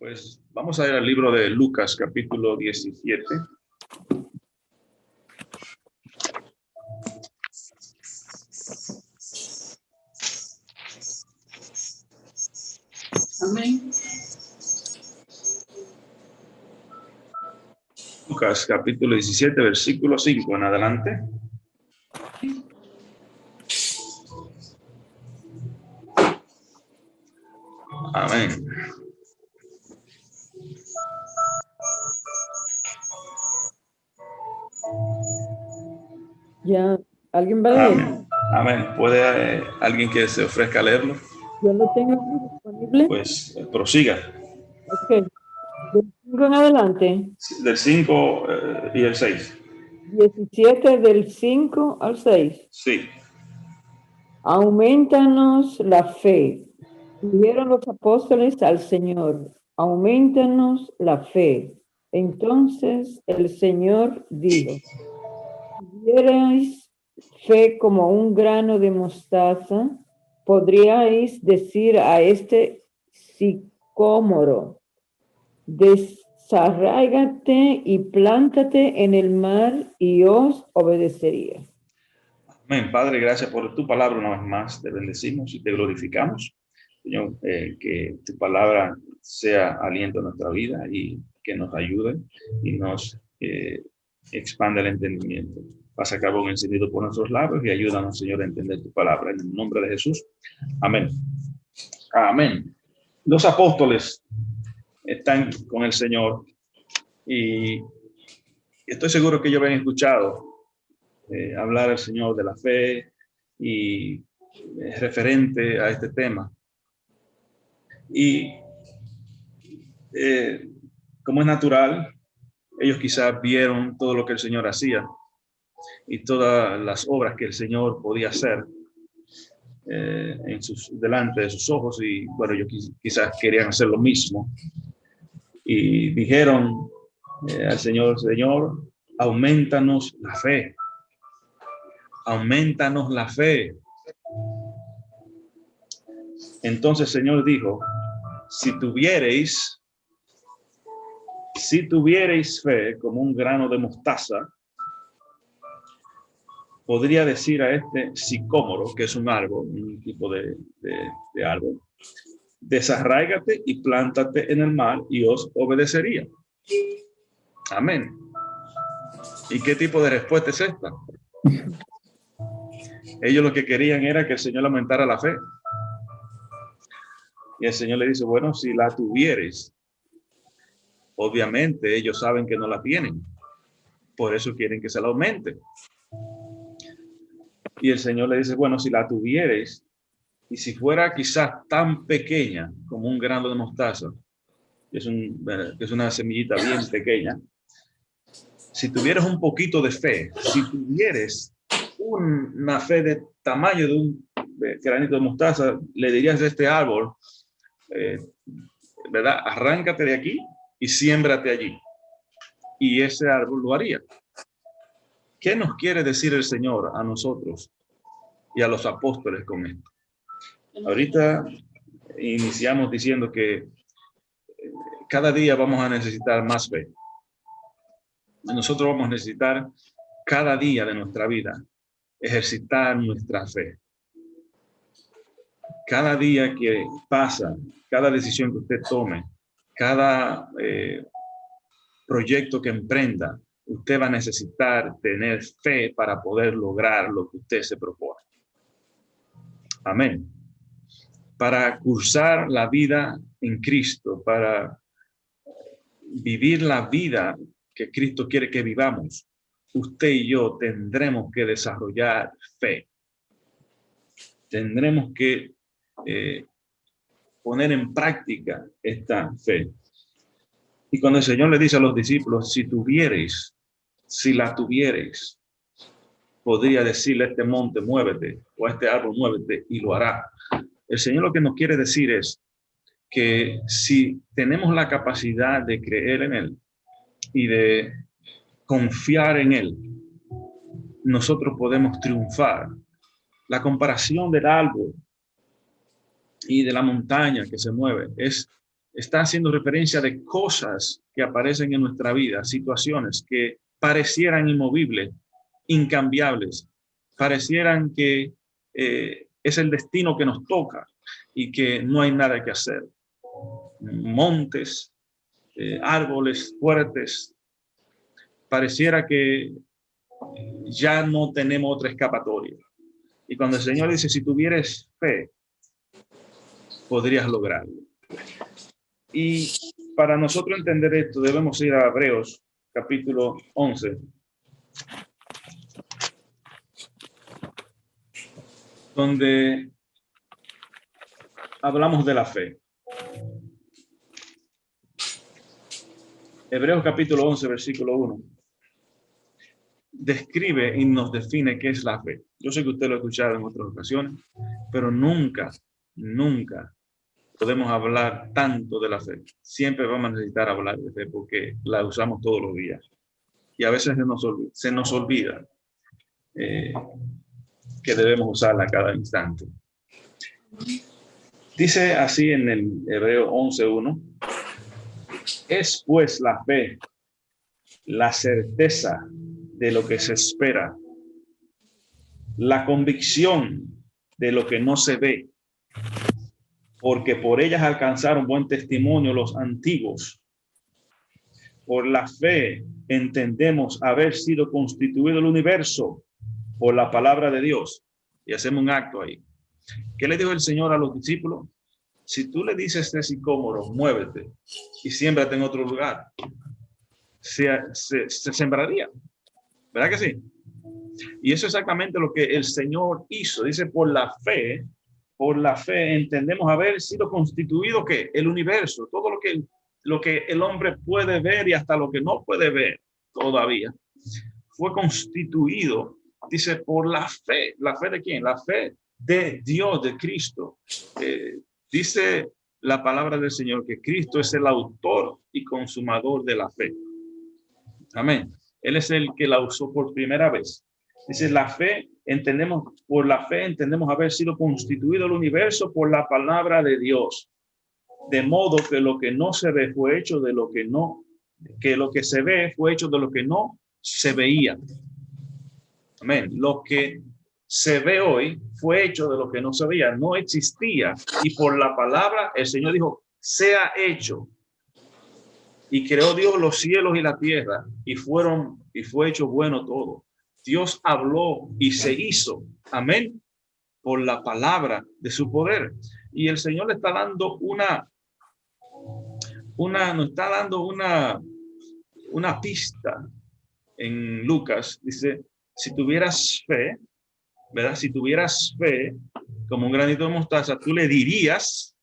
Pues vamos a ir al libro de Lucas, capítulo 17. Amén. Lucas, capítulo 17, versículo 5 en adelante. Amén. Ya, ¿alguien va a leer? Amén. Amén. ¿Puede alguien que se ofrezca a leerlo? Yo lo tengo aquí disponible. Pues prosiga. Ok. Del 5 en adelante. Del 5 y el 6. 17 del 5 al 6. Sí. Aumentanos la fe. Dijeron los apóstoles al Señor, aumentanos la fe. Entonces el Señor dijo, si tuvierais fe como un grano de mostaza, podríais decir a este sicómoro, desarráigate y plántate en el mar, y os obedecería. Amén. Padre, gracias por tu palabra una vez más. Te bendecimos y te glorificamos. Señor, que tu palabra sea aliento a nuestra vida y que nos ayude y nos expanda el entendimiento. Pasa a cabo un encendido por nuestros labios y ayúdanos, Señor, a entender tu palabra. En el nombre de Jesús. Amén. Amén. Los apóstoles están con el Señor y estoy seguro que ellos habían escuchado hablar al Señor de la fe y referente a este tema. Y como es natural, ellos quizás vieron todo lo que el Señor hacía y todas las obras que el Señor podía hacer delante de sus ojos, y bueno, ellos quizás querían hacer lo mismo y dijeron al Señor: Señor, aumentanos la fe, aumentanos la fe. Entonces el Señor dijo: si tuviereis fe como un grano de mostaza, podría decir a este sicómoro, que es un árbol, un tipo de árbol, desarráigate y plántate en el mar, y os obedecería. Amén. ¿Y qué tipo de respuesta es esta? Ellos lo que querían era que el Señor aumentara la fe. Y el Señor le dice: bueno, si la tuvieres. Obviamente ellos saben que no la tienen, por eso quieren que se la aumente. Y el Señor le dice: bueno, si la tuvieres, y si fuera quizás tan pequeña como un grano de mostaza, que es una semillita bien pequeña, si tuvieras un poquito de fe, si tuvieres una fe de tamaño de un granito de mostaza, le dirías a este árbol, ¿verdad? Arráncate de aquí y siémbrate allí. Y ese árbol lo haría. ¿Qué nos quiere decir el Señor a nosotros y a los apóstoles con esto? Ahorita iniciamos diciendo que cada día vamos a necesitar más fe. Nosotros vamos a necesitar cada día de nuestra vida ejercitar nuestra fe. Cada día que pasa, cada decisión que usted tome, cada proyecto que emprenda, usted va a necesitar tener fe para poder lograr lo que usted se propone. Amén. Para cursar la vida en Cristo, para vivir la vida que Cristo quiere que vivamos, usted y yo tendremos que desarrollar fe. Tendremos que poner en práctica esta fe. Y cuando el Señor le dice a los discípulos: si la tuviereis, podría decirle a este monte, muévete, o a este árbol, muévete, y lo hará. El Señor lo que nos quiere decir es que si tenemos la capacidad de creer en Él y de confiar en Él, nosotros podemos triunfar. La comparación del árbol y de la montaña que se mueve es está haciendo referencia de cosas que aparecen en nuestra vida, situaciones que parecieran inmovibles, incambiables, parecieran que es el destino que nos toca y que no hay nada que hacer. Montes, árboles fuertes, pareciera que ya no tenemos otra escapatoria. Y cuando el Señor dice, si tuvieres fe, podrías lograrlo. Y para nosotros entender esto, debemos ir a Hebreos, capítulo 11. Donde hablamos de la fe. Hebreos capítulo 11, versículo 1. Describe y nos define qué es la fe. Yo sé que usted lo ha escuchado en otras ocasiones, pero nunca podemos hablar tanto de la fe. Siempre vamos a necesitar hablar de fe porque la usamos todos los días. Y a veces se nos olvida que debemos usarla cada instante. Dice así en el Hebreo 11:1. Es pues la fe, la certeza de lo que se espera, la convicción de lo que no se ve, porque por ellas alcanzaron buen testimonio los antiguos. Por la fe entendemos haber sido constituido el universo por la palabra de Dios. Y hacemos un acto ahí. ¿Qué le dijo el Señor a los discípulos? Si tú le dices a este sicómoro, muévete y siémbrate en otro lugar, se sembraría. ¿Verdad que sí? Y eso es exactamente lo que el Señor hizo. Dice, por la fe entendemos haber sido constituido ¿qué? El universo, todo lo que el hombre puede ver y hasta lo que no puede ver todavía, fue constituido, dice, por la fe. ¿La fe de quién? La fe de Dios, de Cristo. Dice la palabra del Señor que Cristo es el autor y consumador de la fe. Amén. Él es el que la usó por primera vez. Dice, por la fe entendemos haber sido constituido el universo por la palabra de Dios. De modo que lo que no se ve fue hecho de lo que no, que lo que se ve fue hecho de lo que no se veía. Amén. Lo que se ve hoy fue hecho de lo que no se veía, no existía. Y por la palabra el Señor dijo, sea hecho. Y creó Dios los cielos y la tierra y fue hecho bueno todo. Dios habló y se hizo. Amén. Por la palabra de su poder. Y el Señor le está dando nos está dando una pista en Lucas. Dice, si tuvieras fe, ¿verdad? Si tuvieras fe como un granito de mostaza, tú le dirías,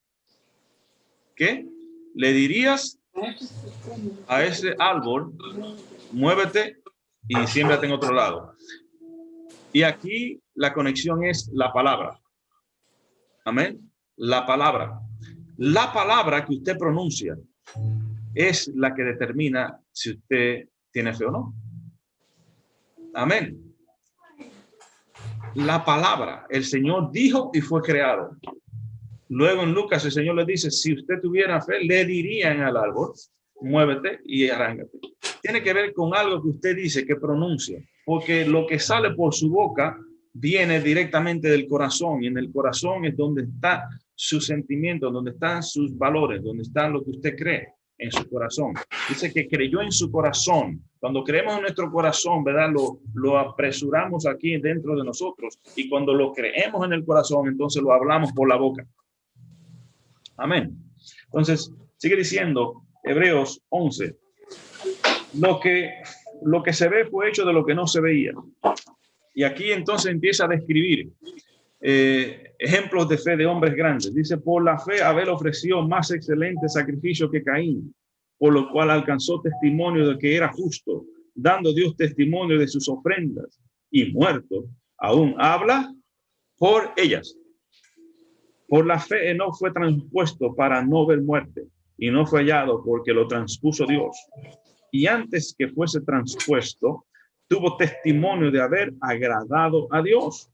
¿qué? Le dirías a ese árbol, muévete y siémbrate en otro lado. Y aquí la conexión es la palabra. Amén. La palabra. La palabra que usted pronuncia es la que determina si usted tiene fe o no. Amén. La palabra, el Señor dijo y fue creado. Luego en Lucas el Señor le dice, si usted tuviera fe, le dirían al árbol, muévete y arrángate. Tiene que ver con algo que usted dice, que pronuncia, porque lo que sale por su boca viene directamente del corazón, y en el corazón es donde está su sentimiento, donde están sus valores, donde está lo que usted cree en su corazón. Dice que creyó en su corazón. Cuando creemos en nuestro corazón, ¿verdad? Lo apresuramos aquí dentro de nosotros, y cuando lo creemos en el corazón, entonces lo hablamos por la boca. Amén. Entonces, sigue diciendo Hebreos 11. Lo que se ve fue hecho de lo que no se veía. Y aquí entonces empieza a describir ejemplos de fe de hombres grandes. Dice, por la fe Abel ofreció más excelente sacrificio que Caín, por lo cual alcanzó testimonio de que era justo, dando Dios testimonio de sus ofrendas, y muerto, aún habla por ellas. Por la fe Enoc fue transpuesto para no ver muerte, y no fue hallado porque lo transpuso Dios. Y antes que fuese transpuesto, tuvo testimonio de haber agradado a Dios.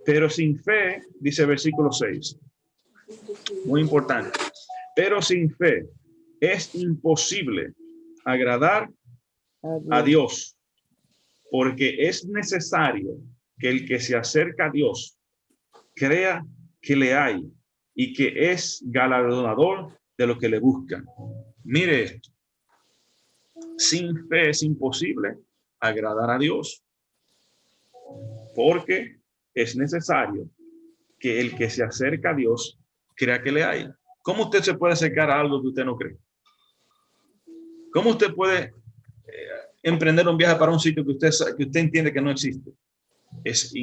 Pero sin fe, dice versículo 6, Muy importante. Pero sin fe es imposible agradar a Dios, porque es necesario que el que se acerca a Dios crea que le hay y que es galardonador de lo que le buscan. Mire esto. Sin fe es imposible agradar a Dios, porque es necesario que el que se acerca a Dios crea que le hay. ¿Cómo usted se puede acercar a algo que usted no cree? ¿Cómo usted puede emprender un viaje para un sitio que usted entiende que no existe? Es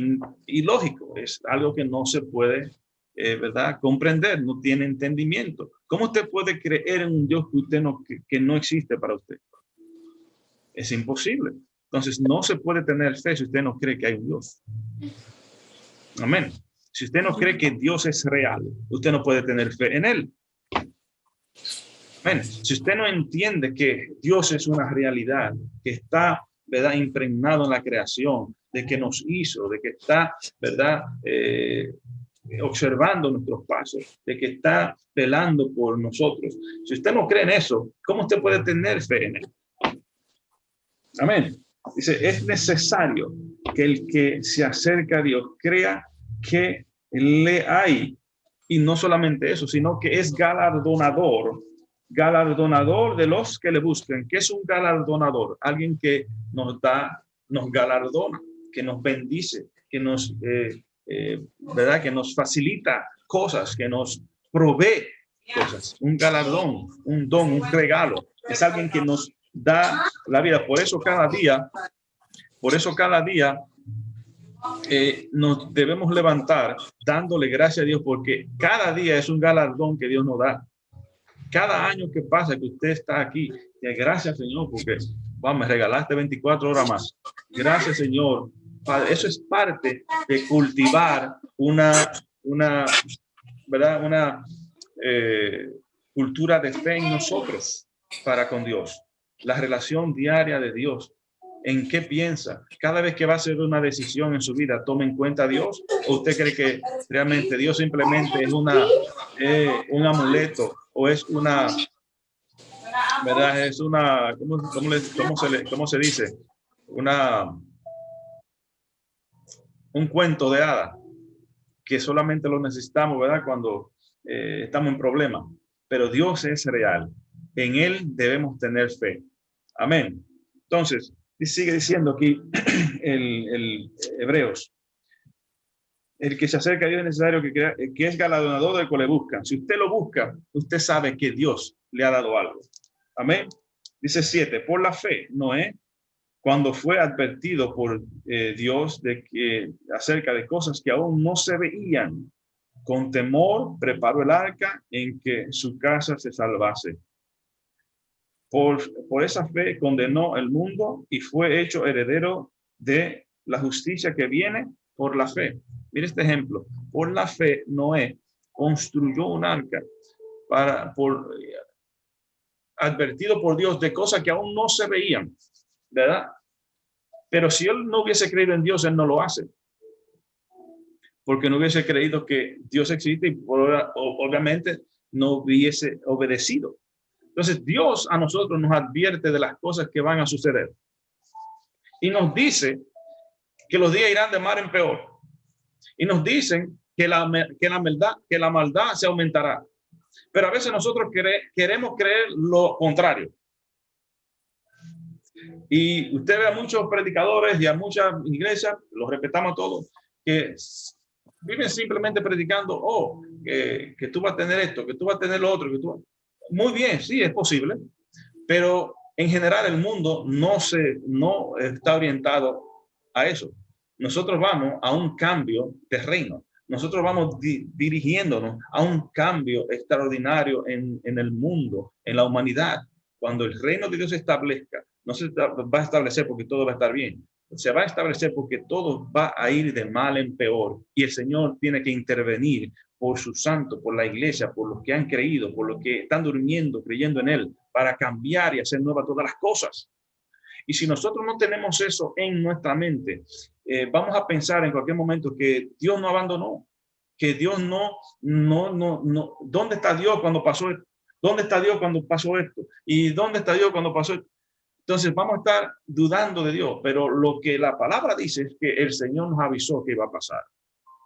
ilógico, es algo que no se puede, ¿verdad?, comprender, no tiene entendimiento. ¿Cómo usted puede creer en un Dios que no existe para usted? Es imposible. Entonces, no se puede tener fe si usted no cree que hay un Dios. Amén. Si usted no cree que Dios es real, usted no puede tener fe en él. Amén. Si usted no entiende que Dios es una realidad, que está, ¿verdad?, impregnado en la creación, de que nos hizo, de que está, ¿verdad?, observando nuestros pasos, de que está velando por nosotros. Si usted no cree en eso, ¿cómo usted puede tener fe en él? Amén. Dice, es necesario que el que se acerca a Dios crea que le hay. Y no solamente eso, sino que es galardonador de los que le buscan. ¿Qué es un galardonador? Alguien que nos da, nos galardona, que nos bendice, que nos, ¿verdad?, que nos facilita cosas, que nos provee cosas. Un galardón, un don, un regalo. Es alguien que nos da la vida. Por eso cada día nos debemos levantar dándole gracias a Dios, porque cada día es un galardón que Dios nos da. Cada año que pasa que usted está aquí, gracias, Señor, porque me regalaste 24 horas más. Gracias, Señor. Padre, eso es parte de cultivar una ¿verdad?, una cultura de fe en nosotros para con Dios. La relación diaria de Dios. ¿En qué piensa? Cada vez que va a hacer una decisión en su vida, ¿toma en cuenta a Dios? ¿O usted cree que realmente Dios simplemente es un amuleto, o es una, ¿verdad?, es una, ¿cómo se dice? Un cuento de hadas que solamente lo necesitamos, ¿verdad?, cuando estamos en problemas. Pero Dios es real. En él debemos tener fe. Amén. Entonces, sigue diciendo aquí el Hebreos, el que se acerca a Dios es necesario que es galardonador del que le buscan. Si usted lo busca, usted sabe que Dios le ha dado algo. Amén. Dice 7, por la fe, Noé, cuando fue advertido por Dios acerca de cosas que aún no se veían, con temor preparó el arca en que su casa se salvase. Por esa fe condenó el mundo y fue hecho heredero de la justicia que viene por la fe. Mire este ejemplo. Por la fe, Noé construyó un arca advertido por Dios de cosas que aún no se veían, ¿verdad? Pero si él no hubiese creído en Dios, él no lo hace. Porque no hubiese creído que Dios existe y obviamente no hubiese obedecido. Entonces Dios a nosotros nos advierte de las cosas que van a suceder. Y nos dice que los días irán de mal en peor. Y nos dicen que la maldad se aumentará. Pero a veces nosotros queremos creer lo contrario. Y usted ve a muchos predicadores y a muchas iglesias, los respetamos todos, que viven simplemente predicando, que tú vas a tener esto, que tú vas a tener lo otro, Muy bien, sí, es posible, pero en general el mundo no está orientado a eso. Nosotros vamos a un cambio de reino. Nosotros vamos dirigiéndonos a un cambio extraordinario en el mundo, en la humanidad. Cuando el reino de Dios se establezca, no se va a establecer porque todo va a estar bien. Se va a establecer porque todo va a ir de mal en peor. Y el Señor tiene que intervenir por su santo, por la iglesia, por los que han creído, por los que están durmiendo, creyendo en Él, para cambiar y hacer nuevas todas las cosas. Y si nosotros no tenemos eso en nuestra mente, vamos a pensar en cualquier momento que Dios nos abandonó, que Dios no. ¿Dónde está Dios cuando pasó esto? ¿Dónde está Dios cuando pasó esto? ¿Y dónde está Dios cuando pasó esto? Entonces vamos a estar dudando de Dios, pero lo que la palabra dice es que el Señor nos avisó que iba a pasar.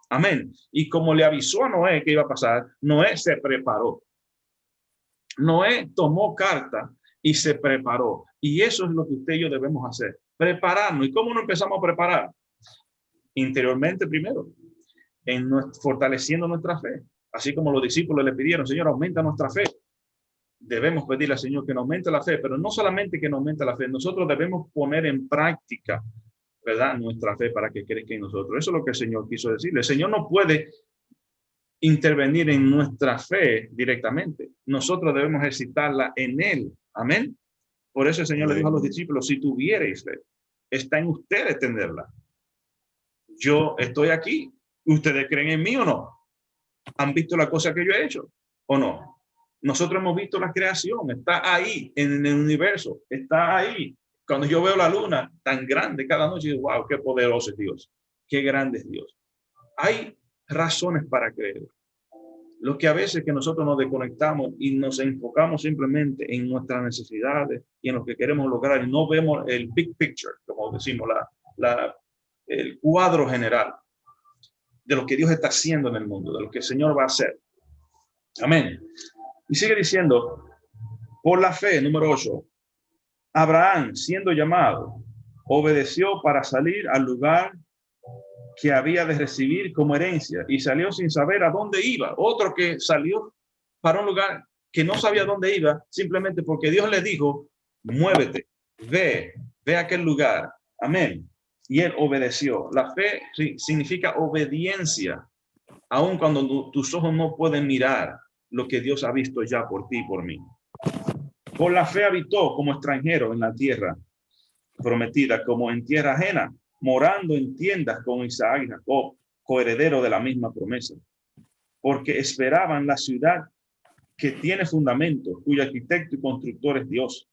Amén. Y como le avisó a Noé que iba a pasar, Noé se preparó. Noé tomó carta y se preparó. Y eso es lo que usted y yo debemos hacer. Prepararnos. ¿Y cómo nos empezamos a preparar? Interiormente primero, fortaleciendo nuestra fe. Así como los discípulos le pidieron, Señor, aumenta nuestra fe. Debemos pedirle al Señor que nos aumente la fe, pero no solamente que nos aumente la fe, nosotros debemos poner en práctica, ¿verdad?, nuestra fe para que crezca en nosotros. Eso es lo que el Señor quiso decirle. El Señor no puede intervenir en nuestra fe directamente. Nosotros debemos ejercitarla en Él. Amén. Por eso el Señor le dijo a los discípulos, si tuvierais fe, está en ustedes tenerla. Yo estoy aquí. ¿Ustedes creen en mí o no? ¿Han visto la cosa que yo he hecho o no? Nosotros hemos visto la creación, está ahí en el universo, está ahí. Cuando yo veo la luna tan grande cada noche, digo, wow, qué poderoso es Dios, qué grande es Dios. Hay razones para creer. Lo que a veces que nosotros nos desconectamos y nos enfocamos simplemente en nuestras necesidades y en lo que queremos lograr y no vemos el big picture, como decimos, el cuadro general de lo que Dios está haciendo en el mundo, de lo que el Señor va a hacer. Amén. Y sigue diciendo, por la fe, número 8, Abraham, siendo llamado, obedeció para salir al lugar que había de recibir como herencia y salió sin saber a dónde iba. Otro que salió para un lugar que no sabía dónde iba, simplemente porque Dios le dijo, muévete, ve a aquel lugar. Amén. Y él obedeció. La fe significa obediencia, aun cuando tus ojos no pueden mirar lo que Dios ha visto ya por ti y por mí. Por la fe habitó como extranjero en la tierra prometida, como en tierra ajena, morando en tiendas con Isaac y Jacob, coheredero de la misma promesa, porque esperaban la ciudad que tiene fundamentos, cuyo arquitecto y constructor es Dios.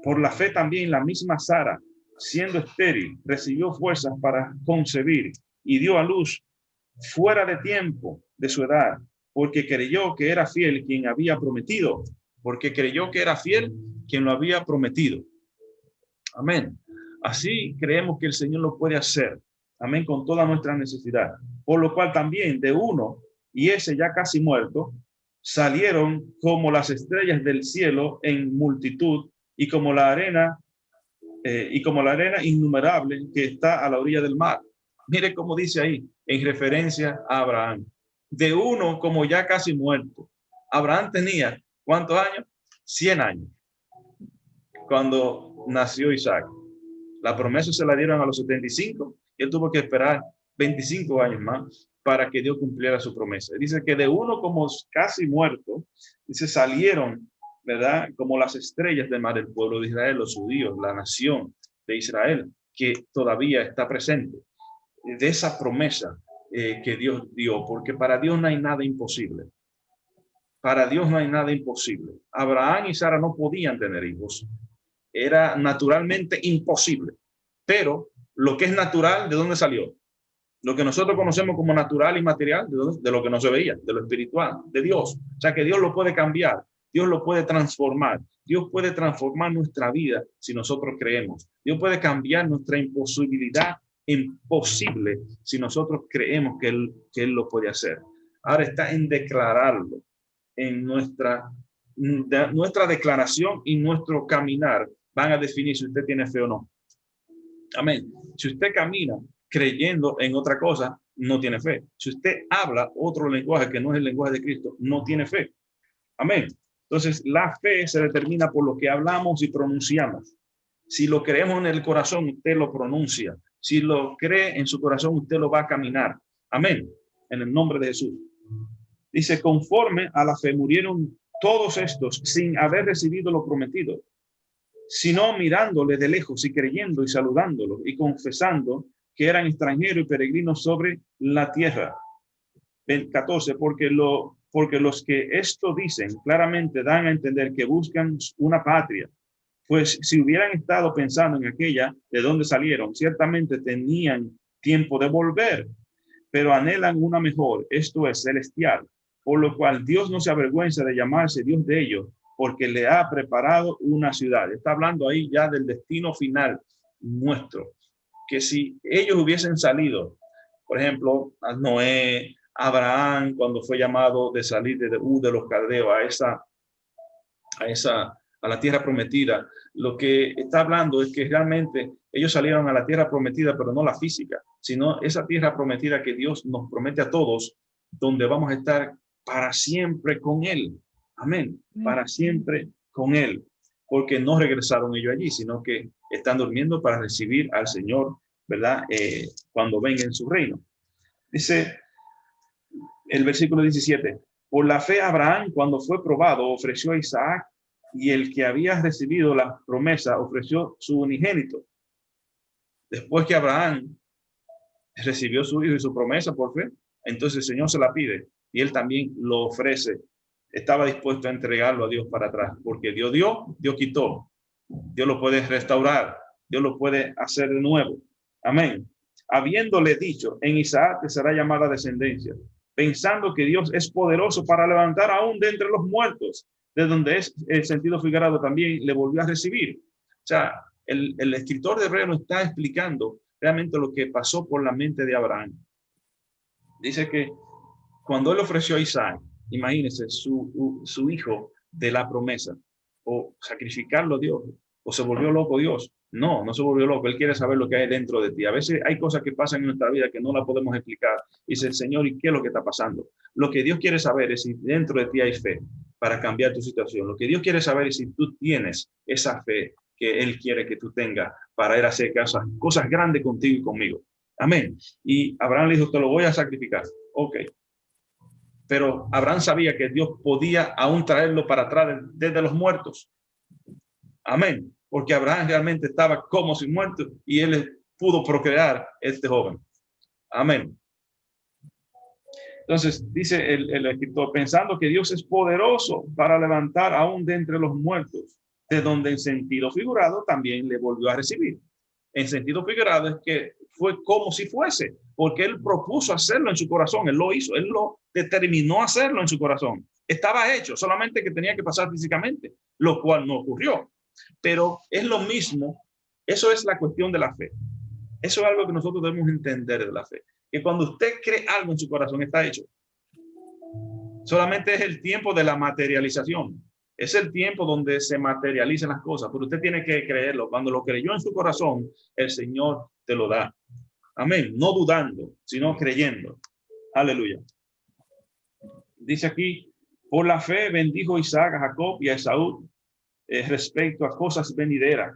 Por la fe también la misma Sara, siendo estéril, recibió fuerzas para concebir y dio a luz fuera de tiempo de su edad, porque creyó que era fiel quien había prometido, porque creyó que era fiel quien lo había prometido. Amén. Así creemos que el Señor lo puede hacer. Amén, con toda nuestra necesidad. Por lo cual también de uno, y ese ya casi muerto, salieron como las estrellas del cielo en multitud y como la arena innumerable que está a la orilla del mar. Mire cómo dice ahí, en referencia a Abraham. De uno como ya casi muerto. Abraham tenía, ¿cuántos años? 100 años. Cuando nació Isaac. La promesa se la dieron a los 75 y él tuvo que esperar 25 años más para que Dios cumpliera su promesa. Dice que de uno como casi muerto, dice, salieron, ¿verdad?, como las estrellas del mar, el pueblo de Israel, los judíos, la nación de Israel, que todavía está presente. De esa promesa que Dios dio, porque para Dios no hay nada imposible. Para Dios no hay nada imposible. Abraham y Sara no podían tener hijos. Era naturalmente imposible. Pero lo que es natural, ¿de dónde salió? Lo que nosotros conocemos como natural y material, de lo que no se veía, de lo espiritual, de Dios. O sea que Dios lo puede cambiar, Dios lo puede transformar. Dios puede transformar nuestra vida si nosotros creemos. Dios puede cambiar nuestra imposibilidad en posible si nosotros creemos que Él lo puede hacer. Ahora está en declararlo, en nuestra declaración y nuestro caminar van a definir si usted tiene fe o no. Amén. Si usted camina creyendo en otra cosa, no tiene fe. Si usted habla otro lenguaje que no es el lenguaje de Cristo, no tiene fe. Amén. Entonces, la fe se determina por lo que hablamos y pronunciamos. Si lo creemos en el corazón, usted lo pronuncia. Si lo cree en su corazón, usted lo va a caminar. Amén. En el nombre de Jesús. Dice, conforme a la fe murieron todos estos sin haber recibido lo prometido, sino mirándole de lejos y creyendo y saludándolo y confesando que eran extranjeros y peregrinos sobre la tierra. 14, porque los que esto dicen claramente dan a entender que buscan una patria, pues si hubieran estado pensando en aquella de donde salieron, ciertamente tenían tiempo de volver, pero anhelan una mejor, esto es celestial, por lo cual Dios no se avergüenza de llamarse Dios de ellos, porque le ha preparado una ciudad. Está hablando ahí ya del destino final nuestro, que si ellos hubiesen salido, por ejemplo, a Noé, Abraham, cuando fue llamado de salir de los Caldeos a la tierra prometida, lo que está hablando es que realmente ellos salieron a la tierra prometida, pero no la física, sino esa tierra prometida que Dios nos promete a todos, donde vamos a estar para siempre con Él. Amén. Para siempre con Él. Porque no regresaron ellos allí, sino que están durmiendo para recibir al Señor, ¿verdad? Cuando venga en su reino. Dice el versículo 17. Por la fe Abraham, cuando fue probado, ofreció a Isaac, y el que había recibido la promesa ofreció su unigénito. Después que Abraham recibió su hijo y su promesa por fe, entonces el Señor se la pide y él también lo ofrece. Estaba dispuesto a entregarlo a Dios para atrás, porque Dios dio, Dios quitó. Dios lo puede restaurar, Dios lo puede hacer de nuevo. Amén. Habiéndole dicho, en Isaac te será llamada descendencia, pensando que Dios es poderoso para levantar aún de entre los muertos, de donde es el sentido figurado también le volvió a recibir. O sea, el escritor de Hebreos está explicando realmente lo que pasó por la mente de Abraham. Dice que cuando él ofreció a Isaac, imagínense, su hijo de la promesa, o sacrificarlo a Dios, o se volvió loco Dios. No, no se volvió loco. Él quiere saber lo que hay dentro de ti. A veces hay cosas que pasan en nuestra vida que no la podemos explicar. Dice el Señor, ¿y qué es lo que está pasando? Lo que Dios quiere saber es si dentro de ti hay fe para cambiar tu situación. Lo que Dios quiere saber es si tú tienes esa fe que Él quiere que tú tengas para ir a hacer cosas grandes contigo y conmigo. Amén. Y Abraham le dijo, te lo voy a sacrificar. Ok. Pero Abraham sabía que Dios podía aún traerlo para atrás desde los muertos. Amén. Porque Abraham realmente estaba como si muerto y él pudo procrear este joven. Amén. Entonces dice el escritor, pensando que Dios es poderoso para levantar aún de entre los muertos, de donde en sentido figurado también le volvió a recibir. En sentido figurado es que fue como si fuese, porque él propuso hacerlo en su corazón, él lo hizo, él lo determinó hacerlo en su corazón. Estaba hecho, solamente que tenía que pasar físicamente, lo cual no ocurrió. Pero es lo mismo, eso es la cuestión de la fe. Eso es algo que nosotros debemos entender de la fe. Que cuando usted cree algo en su corazón, está hecho. Solamente es el tiempo de la materialización. Es el tiempo donde se materializan las cosas, pero usted tiene que creerlo. Cuando lo creyó en su corazón, el Señor te lo da. Amén. No dudando, sino creyendo. Aleluya. Dice aquí, por la fe bendijo Isaac a Jacob y a Esaú respecto a cosas venideras.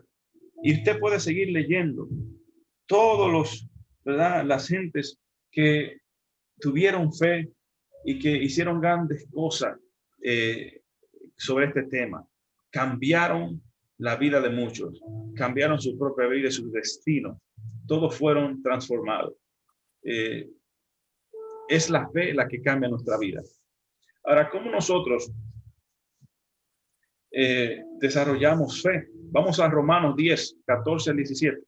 Y usted puede seguir leyendo todos los, ¿verdad? Las gentes que tuvieron fe y que hicieron grandes cosas sobre este tema. Cambiaron la vida de muchos, cambiaron su propia vida y su destino. Todos fueron transformados. Es la fe la que cambia nuestra vida. Ahora, ¿cómo nosotros desarrollamos fe? Vamos a Romanos 10, 14 al 17.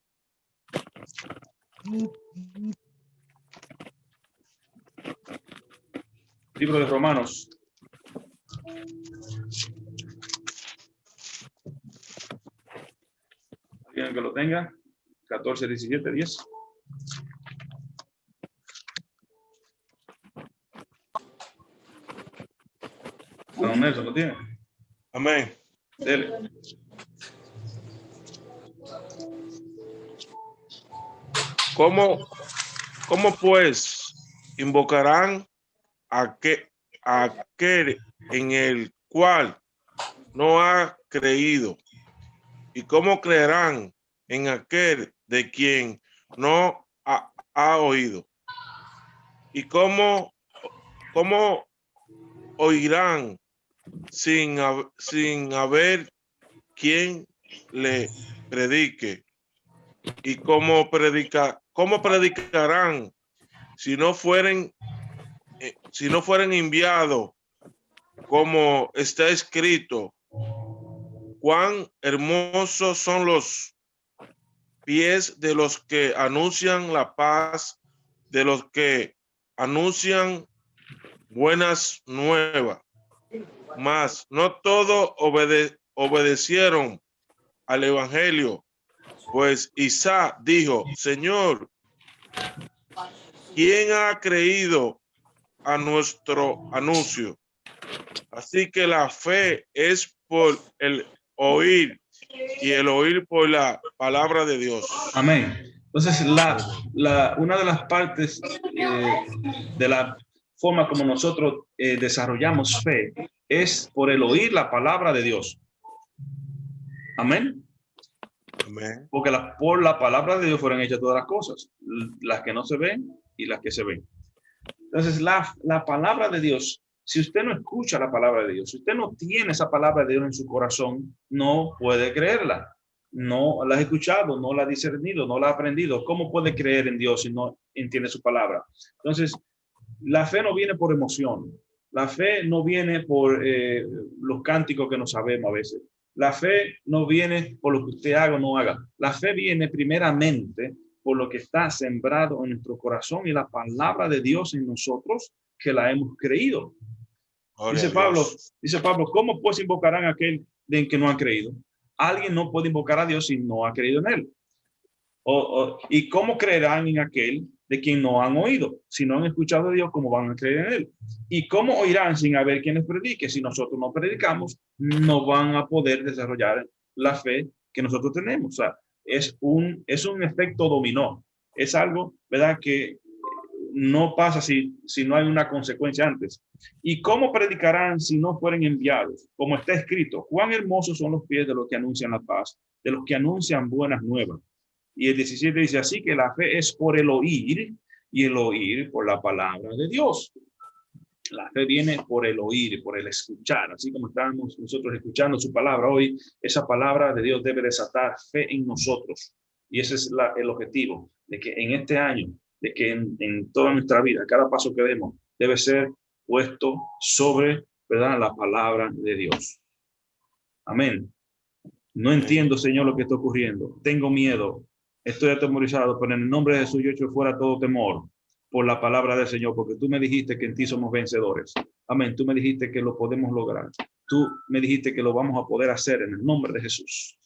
Libro de Romanos. ¿Alguien que lo tenga? 14, 17, 10. Don Nelson, ¿lo tiene? Amén. Dele. ¿Cómo pues invocarán a aquel en el cual no ha creído? ¿Y cómo creerán en aquel de quien no ha oído? ¿Y cómo oirán sin haber quien le predique? ¿Y cómo predicarán si no fueren enviados? Como está escrito, cuán hermosos son los pies de los que anuncian la paz, de los que anuncian buenas nuevas, mas no todos obedecieron al evangelio, pues Isaac dijo: Señor, ¿quién ha creído a nuestro anuncio? Así que la fe es por el oír y el oír por la palabra de Dios. Amén. Entonces, una de las partes de la forma como nosotros desarrollamos fe es por el oír la palabra de Dios. Amén. Amén. Porque por la palabra de Dios fueron hechas todas las cosas, las que no se ven y las que se ven. Entonces, la palabra de Dios, si usted no escucha la palabra de Dios, si usted no tiene esa palabra de Dios en su corazón, no puede creerla. No la ha escuchado, no la ha discernido, no la ha aprendido. ¿Cómo puede creer en Dios si no entiende su palabra? Entonces, la fe no viene por emoción. La fe no viene por los cánticos que no sabemos a veces. La fe no viene por lo que usted haga o no haga. La fe viene primeramente por lo que está sembrado en nuestro corazón y la palabra de Dios en nosotros que la hemos creído. Dice Pablo, ¿cómo pues invocarán a aquel en que no han creído? Alguien no puede invocar a Dios si no ha creído en él. ¿Y cómo creerán en aquel de quien no han oído? Si no han escuchado a Dios, ¿cómo van a creer en él? ¿Y cómo oirán sin haber quien les predique? Si nosotros no predicamos, no van a poder desarrollar la fe que nosotros tenemos. O sea, es un efecto dominó. Es algo, ¿verdad?, que no pasa si no hay una consecuencia antes. ¿Y cómo predicarán si no fueren enviados? Como está escrito, cuán hermosos son los pies de los que anuncian la paz, de los que anuncian buenas nuevas. Y el 17 dice, así que la fe es por el oír y el oír por la palabra de Dios. La fe viene por el oír, por el escuchar. Así como estamos nosotros escuchando su palabra hoy, esa palabra de Dios debe desatar fe en nosotros. Y ese es el objetivo, de que en este año, de que en toda nuestra vida, cada paso que demos, debe ser puesto sobre, ¿verdad?, la palabra de Dios. Amén. No entiendo, Señor, lo que está ocurriendo. Tengo miedo. Estoy atemorizado, pero en el nombre de Jesús yo echo fuera todo temor por la palabra del Señor, porque tú me dijiste que en ti somos vencedores. Amén. Tú me dijiste que lo podemos lograr. Tú me dijiste que lo vamos a poder hacer en el nombre de Jesús.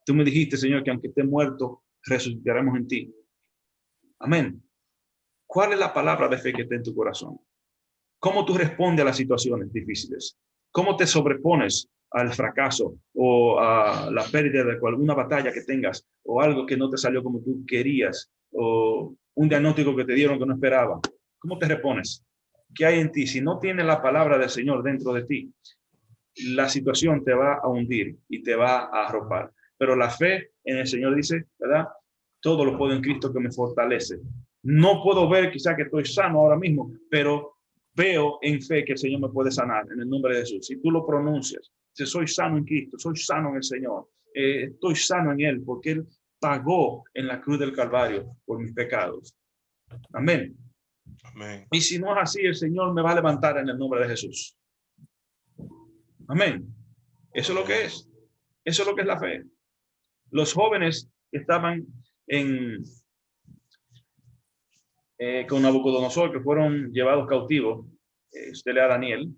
Tú me dijiste, Señor, que aunque esté muerto, resucitaremos en ti. Amén. ¿Cuál es la palabra de fe que está en tu corazón? ¿Cómo tú respondes a las situaciones difíciles? ¿Cómo te sobrepones al fracaso o a la pérdida de alguna batalla que tengas o algo que no te salió como tú querías o un diagnóstico que te dieron que no esperaba? ¿Cómo te repones? ¿Qué hay en ti? Si no tienes la palabra del Señor dentro de ti, la situación te va a hundir y te va a arropar. Pero la fe en el Señor dice, ¿verdad? Todo lo puedo en Cristo que me fortalece. No puedo ver quizá que estoy sano ahora mismo, pero veo en fe que el Señor me puede sanar en el nombre de Jesús. Si tú lo pronuncias, si soy sano en Cristo, soy sano en el Señor, estoy sano en Él porque Él pagó en la cruz del Calvario por mis pecados. Amén. Amén. Y si no es así, el Señor me va a levantar en el nombre de Jesús. Amén. Eso es lo que es. Eso es lo que es la fe. Los jóvenes que estaban con Nabucodonosor, que fueron llevados cautivos, usted lea a Daniel,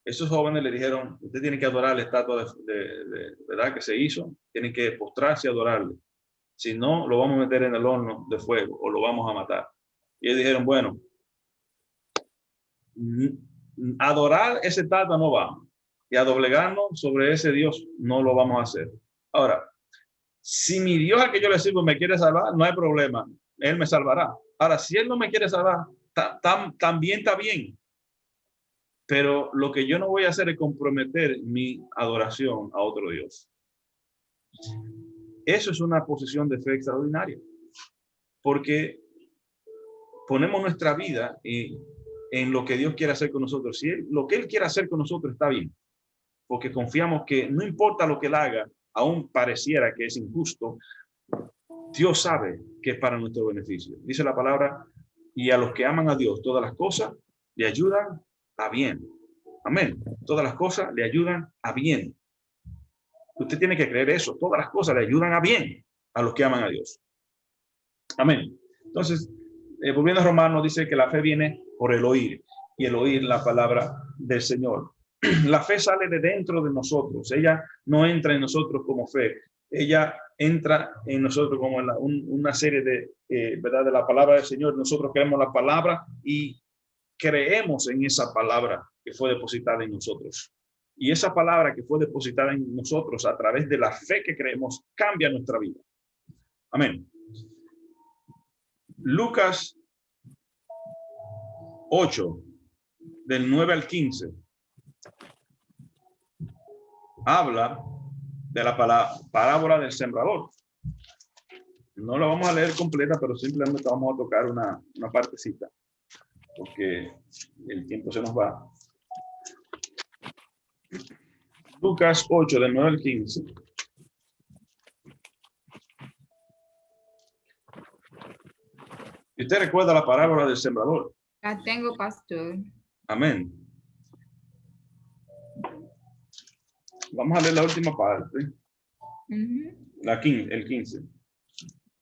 esos jóvenes le dijeron, usted tiene que adorar la estatua de verdad que se hizo, tienen que postrarse y adorarle. Si no, lo vamos a meter en el horno de fuego o lo vamos a matar. Y ellos dijeron, bueno, adorar esa estatua no va. Y a doblegarnos sobre ese Dios no lo vamos a hacer. Ahora, si mi Dios al que yo le sirvo me quiere salvar, no hay problema. Él me salvará. Ahora, si Él no me quiere salvar, también está bien. Pero lo que yo no voy a hacer es comprometer mi adoración a otro Dios. Eso es una posición de fe extraordinaria. Porque ponemos nuestra vida en lo que Dios quiere hacer con nosotros. Si lo que Él quiere hacer con nosotros está bien. Porque confiamos que no importa lo que Él haga, aún pareciera que es injusto, Dios sabe que es para nuestro beneficio. Dice la palabra, y a los que aman a Dios, todas las cosas le ayudan a bien. Amén. Todas las cosas le ayudan a bien. Usted tiene que creer eso. Todas las cosas le ayudan a bien a los que aman a Dios. Amén. Entonces, volviendo a Romanos, dice que la fe viene por el oír y el oír la palabra del Señor. La fe sale de dentro de nosotros. Ella no entra en nosotros como fe. Ella entra en nosotros como una serie de, ¿verdad? De la palabra del Señor. Nosotros creemos la palabra y creemos en esa palabra que fue depositada en nosotros. Y esa palabra que fue depositada en nosotros a través de la fe que creemos cambia nuestra vida. Amén. Lucas 8, del 9 al 15, habla de la parábola del sembrador. No la vamos a leer completa, pero simplemente vamos a tocar una partecita, porque el tiempo se nos va. Lucas 8, del 9 al 15. Y usted recuerda la parábola del sembrador. La tengo, pastor. Amén. Vamos a leer la última parte. El 15.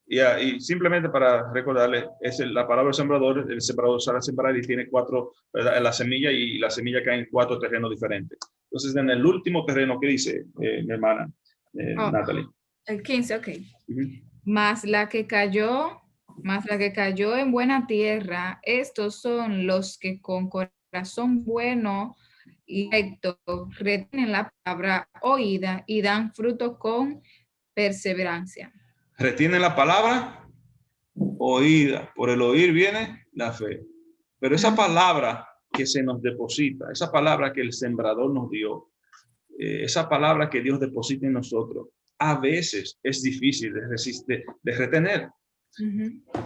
Y simplemente para recordarle, es la palabra del sembrador. El sembrador sale a sembrar y tiene 4, ¿verdad? La semilla, y la semilla cae en 4 terrenos diferentes. Entonces, en el último terreno, ¿qué dice mi hermana Natalie? El 15, ok. Más la que cayó en buena tierra, estos son los que con corazón bueno y recto retienen la palabra oída y dan fruto con perseverancia. Retienen la palabra oída. Por el oír viene la fe. Pero esa palabra que se nos deposita, esa palabra que el sembrador nos dio, esa palabra que Dios deposita en nosotros, a veces es difícil de retener.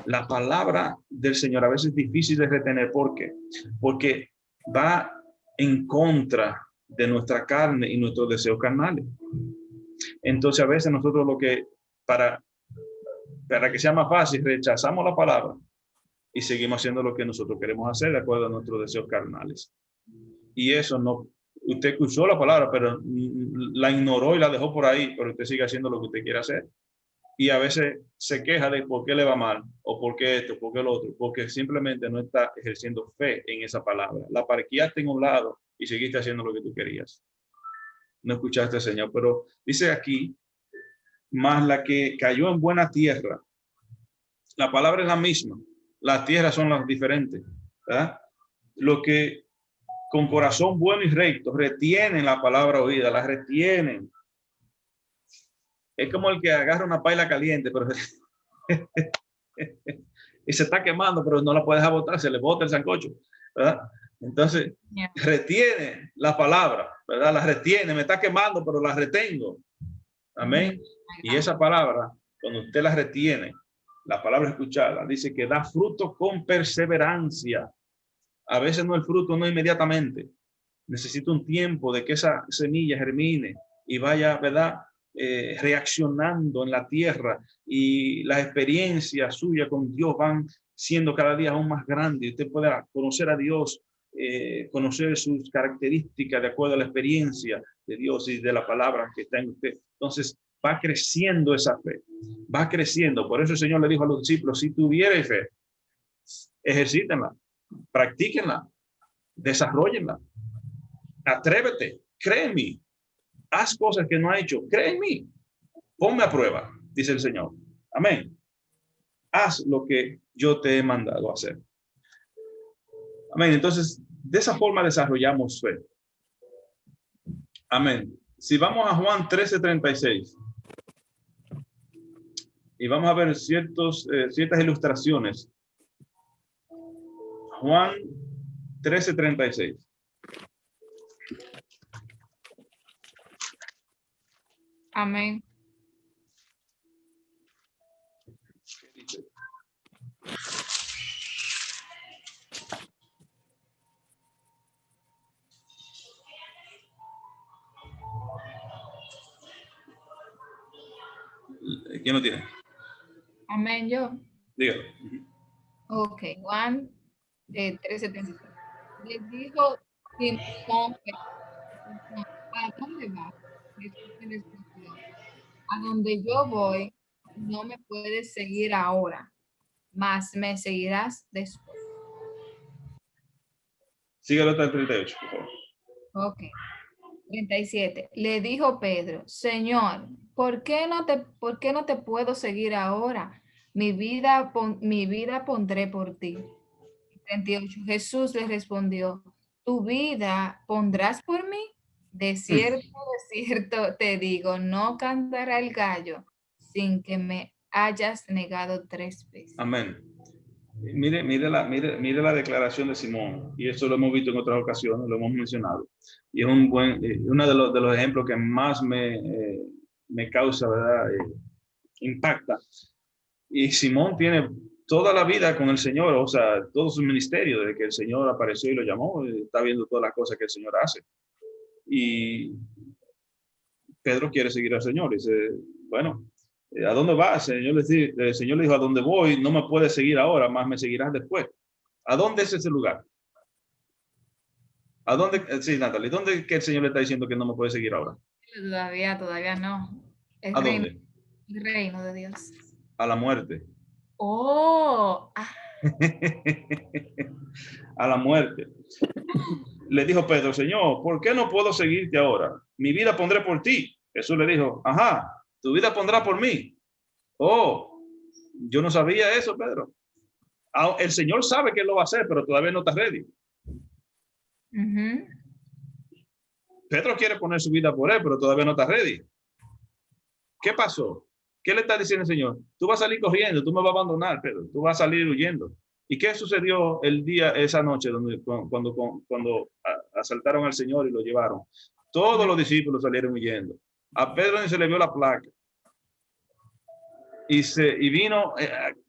La palabra del Señor a veces es difícil de retener. ¿Por qué? Porque va en contra de nuestra carne y nuestros deseos carnales. Entonces a veces nosotros para que sea más fácil, rechazamos la palabra y seguimos haciendo lo que nosotros queremos hacer de acuerdo a nuestros deseos carnales. Y eso no, usted escuchó la palabra, pero la ignoró y la dejó por ahí, pero usted sigue haciendo lo que usted quiere hacer. Y a veces se queja de por qué le va mal, o por qué esto, por qué lo otro, porque simplemente no está ejerciendo fe en esa palabra. La parqueaste en un lado y seguiste haciendo lo que tú querías. No escuchaste al Señor, pero dice aquí, más la que cayó en buena tierra. La palabra es la misma, las tierras son las diferentes, ¿verdad? Lo que con corazón bueno y recto retienen la palabra oída, la retienen. Es como el que agarra una paila caliente, pero y se está quemando, pero no la puede dejar botar, se le bota el sancocho, ¿verdad? Entonces, retiene la palabra, ¿verdad? La retiene, me está quemando, pero la retengo. Amén. Y esa palabra, cuando usted la retiene, la palabra escuchada, dice que da fruto con perseverancia. A veces no el fruto, no inmediatamente. Necesita un tiempo de que esa semilla germine y vaya, ¿verdad? Reaccionando en la tierra, y las experiencias suyas con Dios van siendo cada día aún más grandes. Usted puede conocer a Dios, conocer sus características de acuerdo a la experiencia de Dios y de la palabra que está en usted. Entonces va creciendo esa fe, va creciendo. Por eso el Señor le dijo a los discípulos: si tuvierais fe, ejercítenla, practíquenla, desarrollenla, atrévete, cree en mí. Haz cosas que no ha hecho. Cree en mí. Ponme a prueba, dice el Señor. Amén. Haz lo que yo te he mandado hacer. Amén. Entonces, de esa forma desarrollamos fe. Amén. Si vamos a Juan 13:36 y vamos a ver ciertas ilustraciones. Juan 13:36. Amén. ¿Quién lo tiene? Amén, yo. Dígalo. Ok, Juan 13:36. Les dijo Simón, ¿a dónde vas? Jesús le respondió: a donde yo voy, no me puedes seguir ahora, mas me seguirás después. Síguelo hasta el 38, por favor. Ok. 37. Le dijo Pedro, Señor, ¿por qué no te puedo seguir ahora? Mi vida pondré por ti. 38. Jesús le respondió, ¿tu vida pondrás por mí? De cierto te digo, no cantará el gallo sin que me hayas negado 3 veces. Amén. Mire la declaración de Simón, y eso lo hemos visto en otras ocasiones, lo hemos mencionado, y es uno de los ejemplos que más me causa, ¿verdad? Impacta. Y Simón tiene toda la vida con el Señor, o sea, todo su ministerio, desde que el Señor apareció y lo llamó, está viendo todas las cosas que el Señor hace. Y Pedro quiere seguir al Señor, dice, bueno, ¿a dónde vas? El Señor le dijo, a dónde voy, no me puedes seguir ahora, más me seguirás después. ¿A dónde es ese lugar? ¿A dónde? Sí, Natalie, ¿dónde es que el Señor le está diciendo que no me puede seguir ahora? Todavía no. ¿A dónde? El reino de Dios. A la muerte. Oh, A la muerte. Le dijo Pedro, Señor, ¿por qué no puedo seguirte ahora? Mi vida pondré por ti. Jesús le dijo, ajá, tu vida pondrá por mí. Oh, yo no sabía eso, Pedro. El Señor sabe que lo va a hacer, pero todavía no está ready. Pedro quiere poner su vida por él, pero todavía no está ready. ¿Qué pasó? ¿Qué le está diciendo el Señor? Tú vas a salir corriendo, tú me vas a abandonar, Pedro. Tú vas a salir huyendo. ¿Y qué sucedió esa noche cuando asaltaron al Señor y lo llevaron? Todos los discípulos salieron huyendo. A Pedro ni se le vio la placa. Y vino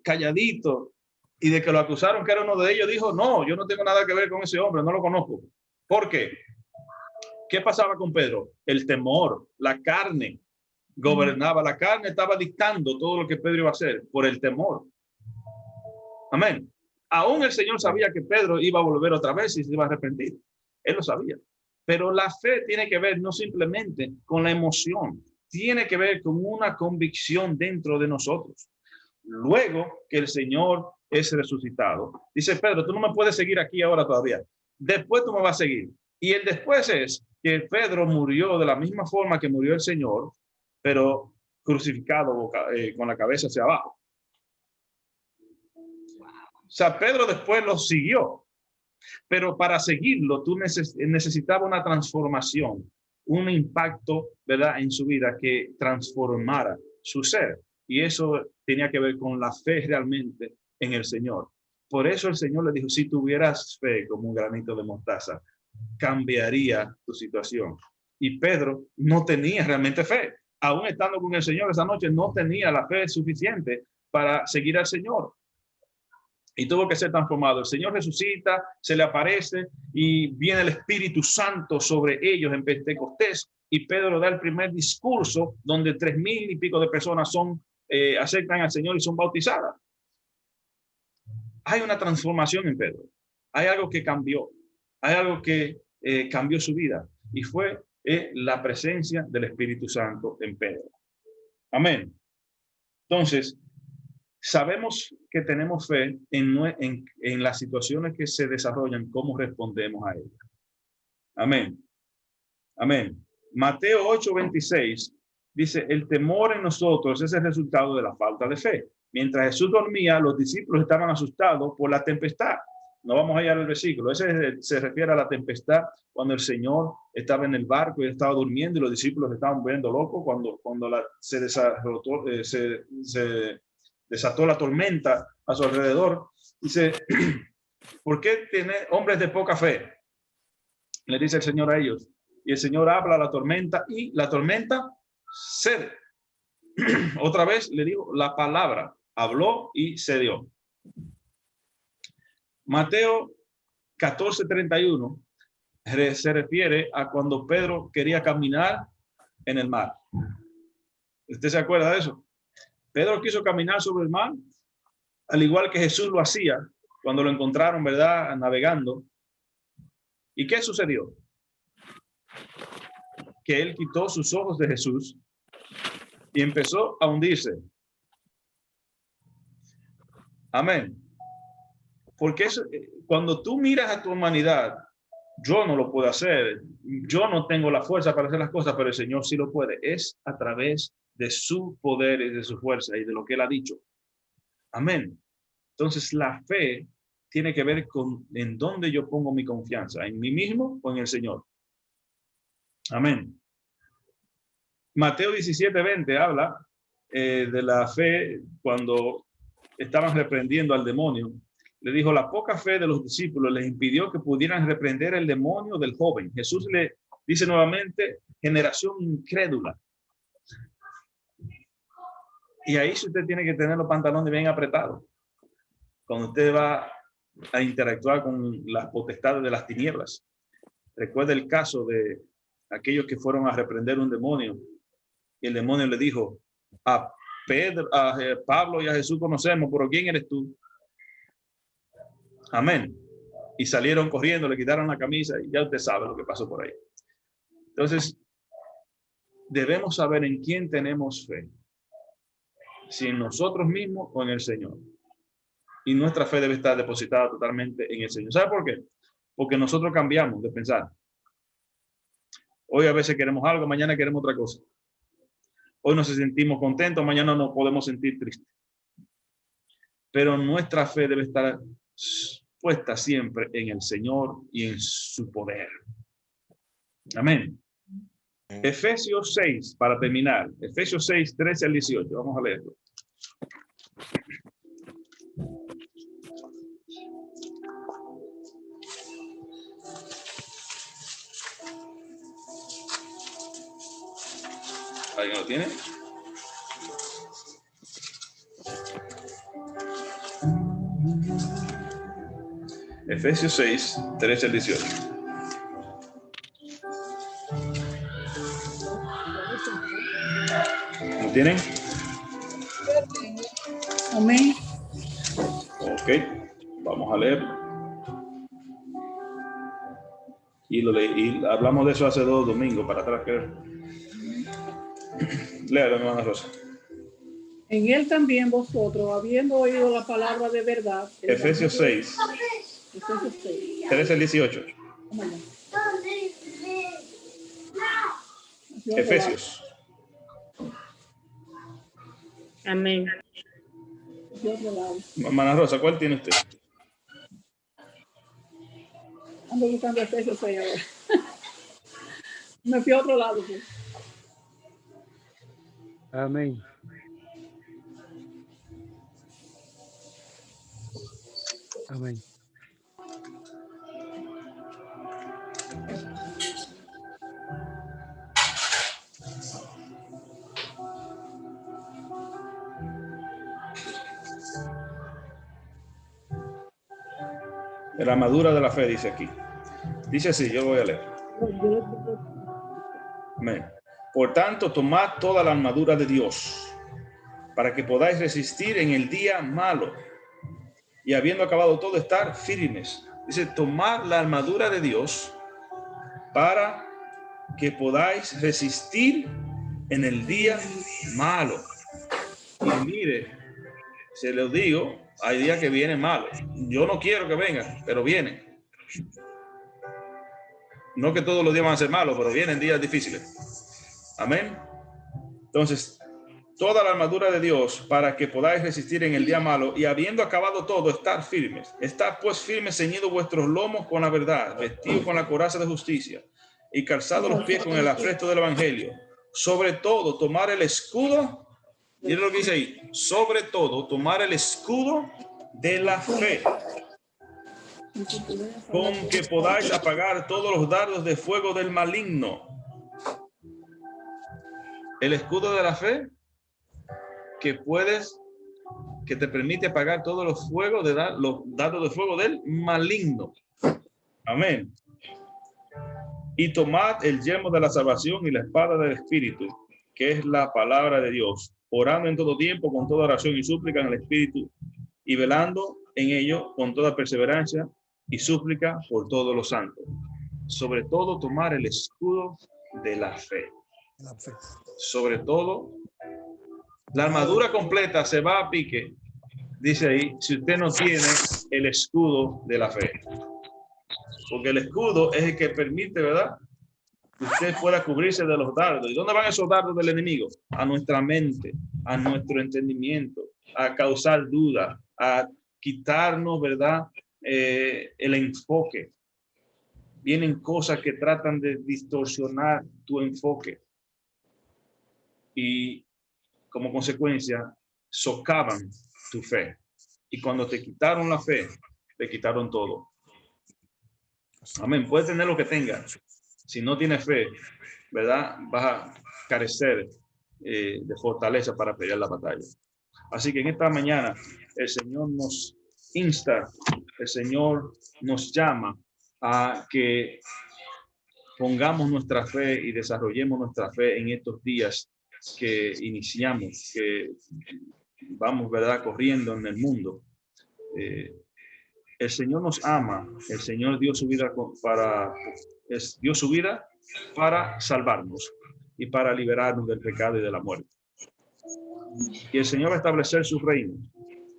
calladito. Y de que lo acusaron que era uno de ellos, dijo, no, yo no tengo nada que ver con ese hombre, no lo conozco. ¿Por qué? ¿Qué pasaba con Pedro? El temor, la carne gobernaba. La carne estaba dictando todo lo que Pedro iba a hacer por el temor. Amén. Aún el Señor sabía que Pedro iba a volver otra vez y se iba a arrepentir. Él lo sabía. Pero la fe tiene que ver no simplemente con la emoción, tiene que ver con una convicción dentro de nosotros. Luego que el Señor es resucitado, dice Pedro, tú no me puedes seguir aquí ahora todavía. Después tú me vas a seguir. Y el después es que Pedro murió de la misma forma que murió el Señor, pero crucificado con la cabeza hacia abajo. O sea, Pedro después lo siguió, pero para seguirlo tú necesitabas una transformación, un impacto, ¿verdad?, en su vida que transformara su ser. Y eso tenía que ver con la fe realmente en el Señor. Por eso el Señor le dijo, si tuvieras fe como un granito de mostaza, cambiaría tu situación. Y Pedro no tenía realmente fe. Aún estando con el Señor esa noche, no tenía la fe suficiente para seguir al Señor. Y tuvo que ser transformado. El Señor resucita, se le aparece y viene el Espíritu Santo sobre ellos en Pentecostés. Y Pedro da el primer discurso donde 3,000 y pico de personas aceptan al Señor y son bautizadas. Hay una transformación en Pedro. Hay algo que cambió. Hay algo que cambió su vida. Y fue la presencia del Espíritu Santo en Pedro. Amén. Entonces, sabemos que tenemos fe en las situaciones que se desarrollan, cómo respondemos a ellas. Amén. Amén. Mateo 8:26 dice, el temor en nosotros es el resultado de la falta de fe. Mientras Jesús dormía, los discípulos estaban asustados por la tempestad. No vamos a ir al versículo. Ese se refiere a la tempestad cuando el Señor estaba en el barco y estaba durmiendo y los discípulos estaban volviendo locos cuando se desató la tormenta a su alrededor. Dice, ¿por qué tiene hombres de poca fe? Le dice el Señor a ellos. Y el Señor habla a la tormenta y la tormenta cede. Otra vez le dijo la palabra, habló y cedió. Mateo 14:31 se refiere a cuando Pedro quería caminar en el mar. ¿Usted se acuerda de eso? Pedro quiso caminar sobre el mar, al igual que Jesús lo hacía cuando lo encontraron, ¿verdad?, navegando. ¿Y qué sucedió? Que él quitó sus ojos de Jesús y empezó a hundirse. Amén. Porque eso, cuando tú miras a tu humanidad, yo no lo puedo hacer, yo no tengo la fuerza para hacer las cosas, pero el Señor sí lo puede. Es a través de su poder y de su fuerza y de lo que Él ha dicho. Amén. Entonces la fe tiene que ver con en dónde yo pongo mi confianza, en mí mismo o en el Señor. Amén. Mateo 17:20 habla de la fe cuando estaban reprendiendo al demonio. Le dijo, la poca fe de los discípulos les impidió que pudieran reprender el demonio del joven. Jesús le dice nuevamente, generación incrédula. Y ahí usted tiene que tener los pantalones bien apretados. Cuando usted va a interactuar con las potestades de las tinieblas. Recuerda el caso de aquellos que fueron a reprender un demonio. Y el demonio le dijo, a Pablo y a Jesús conocemos, pero ¿quién eres tú? Amén. Y salieron corriendo, le quitaron la camisa y ya usted sabe lo que pasó por ahí. Entonces, debemos saber en quién tenemos fe. Si en nosotros mismos o en el Señor. Y nuestra fe debe estar depositada totalmente en el Señor. ¿Sabe por qué? Porque nosotros cambiamos de pensar. Hoy a veces queremos algo, mañana queremos otra cosa. Hoy nos sentimos contentos, mañana nos podemos sentir tristes. Pero nuestra fe debe estar puesta siempre en el Señor y en su poder. Amén. Efesios 6, para terminar. Efesios 6, 13 al 18. Vamos a leerlo. ¿Alguien lo tiene? Efesios 6, 13 al 18. ¿Lo tienen? Amén. Ok, vamos a leer. Y hablamos de eso hace 2 domingos para atrás, creo. Léalo, hermana Rosa. En él también vosotros, habiendo oído la palabra de verdad. Efesios 6, Efesios 6. 13 al 18. Efesios. Amén. Hermana Rosa, ¿cuál tiene usted? Ando buscando Efesios 6 ahora. Me fui a otro lado. Pues. Amén. Amén. La armadura de la fe dice aquí. Dice así, yo voy a leer. Amén. Por tanto, tomad toda la armadura de Dios, para que podáis resistir en el día malo, y habiendo acabado todo, estar firmes. Dice, tomad la armadura de Dios, para que podáis resistir en el día malo. Y mire, se lo digo, hay días que vienen malos. Yo no quiero que vengan, pero vienen. No que todos los días van a ser malos, pero vienen días difíciles. Amén. Entonces, toda la armadura de Dios para que podáis resistir en el día malo y habiendo acabado todo, estar firmes. Estad pues firmes, ceñidos vuestros lomos con la verdad, vestidos con la coraza de justicia y calzados los pies con el apresto del evangelio. Sobre todo, tomar el escudo. Miren lo que dice ahí. Sobre todo, tomar el escudo de la fe, con que podáis apagar todos los dardos de fuego del maligno. El escudo de la fe que te permite apagar todos los fuegos los dardos de fuego del maligno. Amén. Y tomad el yelmo de la salvación y la espada del Espíritu, que es la palabra de Dios, orando en todo tiempo con toda oración y súplica en el Espíritu, y velando en ello con toda perseverancia y súplica por todos los santos. Sobre todo, tomar el escudo de la fe. Sobre todo, la armadura completa se va a pique dice ahí, si usted no tiene el escudo de la fe. Porque el escudo es el que permite, ¿verdad?, que usted pueda cubrirse de los dardos. ¿Y dónde van esos dardos del enemigo? A nuestra mente, a nuestro entendimiento, a causar duda, a quitarnos, ¿verdad?, el enfoque. Vienen cosas que tratan de distorsionar tu enfoque. Y como consecuencia, socavan tu fe. Y cuando te quitaron la fe, te quitaron todo. Amén. Puedes tener lo que tengas. Si no tienes fe, ¿verdad?, vas a carecer de fortaleza para pelear la batalla. Así que en esta mañana el Señor nos insta, el Señor nos llama a que pongamos nuestra fe y desarrollemos nuestra fe en estos días que iniciamos, que vamos, ¿verdad?, corriendo en el mundo. El Señor nos ama, el Señor dio su vida para salvarnos y para liberarnos del pecado y de la muerte. Y el Señor va a establecer su reino.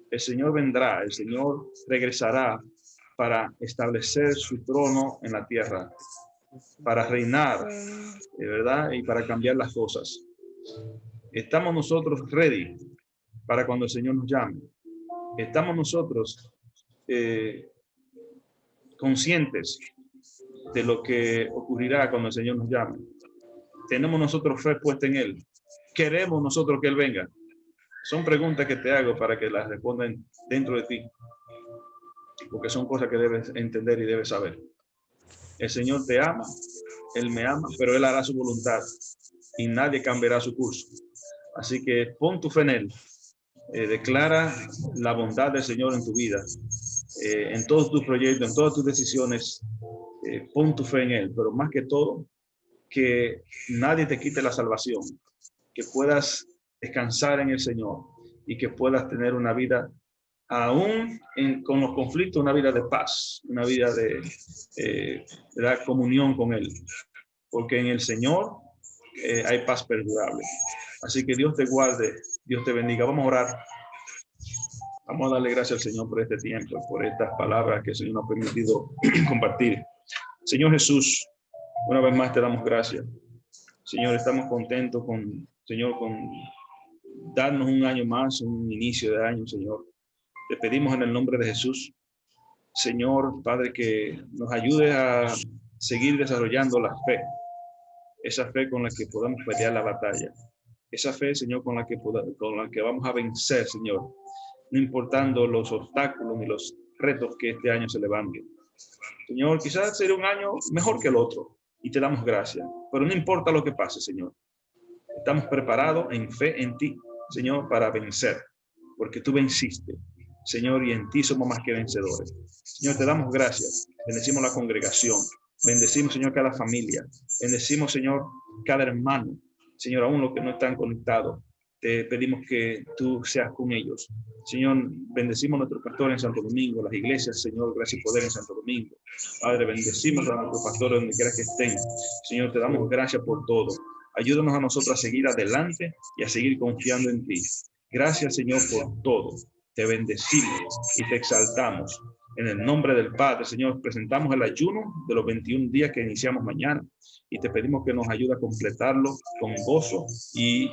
El Señor vendrá, el Señor regresará para establecer su trono en la tierra, para reinar, ¿verdad?, y para cambiar las cosas. ¿Estamos nosotros ready para cuando el Señor nos llame? ¿Estamos nosotros conscientes de lo que ocurrirá cuando el Señor nos llame? ¿Tenemos nosotros fe puesta en Él? ¿Queremos nosotros que Él venga? Son preguntas que te hago para que las respondan dentro de ti, porque son cosas que debes entender y debes saber. El Señor te ama, Él me ama, pero Él hará su voluntad y nadie cambiará su curso. Así que pon tu fe en Él. Declara la bondad del Señor en tu vida, en todos tus proyectos, en todas tus decisiones. Pon tu fe en Él, pero más que todo, que nadie te quite la salvación, que puedas descansar en el Señor y que puedas tener una vida, aún con los conflictos, una vida de paz, una vida de comunión con Él, porque en el Señor hay paz perdurable. Así que Dios te guarde, Dios te bendiga. Vamos a orar. Vamos a darle gracias al Señor por este tiempo, por estas palabras que el Señor nos ha permitido compartir. Señor Jesús, una vez más te damos gracias. Señor, estamos contentos con darnos un año más, un inicio de año, Señor. Te pedimos en el nombre de Jesús, Señor, Padre, que nos ayude a seguir desarrollando la fe, esa fe con la que podamos pelear la batalla, esa fe, Señor, con la que vamos a vencer, Señor, no importando los obstáculos ni los retos que este año se levanten. Señor, quizás será un año mejor que el otro y te damos gracias, pero no importa lo que pase, Señor. Estamos preparados en fe en ti, Señor, para vencer, porque tú venciste, Señor, y en ti somos más que vencedores. Señor, te damos gracias. Bendecimos la congregación. Bendecimos, Señor, cada familia. Bendecimos, Señor, cada hermano. Señor, aún los que no están conectados, te pedimos que tú seas con ellos. Señor, bendecimos a nuestros pastores en Santo Domingo, las iglesias, Señor, gracia y poder en Santo Domingo. Padre, bendecimos a nuestros pastores donde quiera que estén. Señor, te damos gracias por todo. Ayúdanos a nosotros a seguir adelante y a seguir confiando en ti. Gracias, Señor, por todo. Te bendecimos y te exaltamos. En el nombre del Padre, Señor, presentamos el ayuno de los 21 días que iniciamos mañana y te pedimos que nos ayude a completarlo con gozo y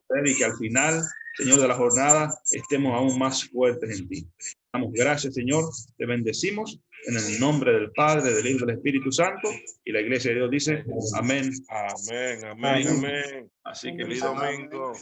poder, y que al final, Señor, de la jornada estemos aún más fuertes en ti. Damos gracias, Señor, te bendecimos en el nombre del Padre, del Hijo y del Espíritu Santo, y la Iglesia de Dios dice amén. Amén, amén, amén. Así que Feliz domingo.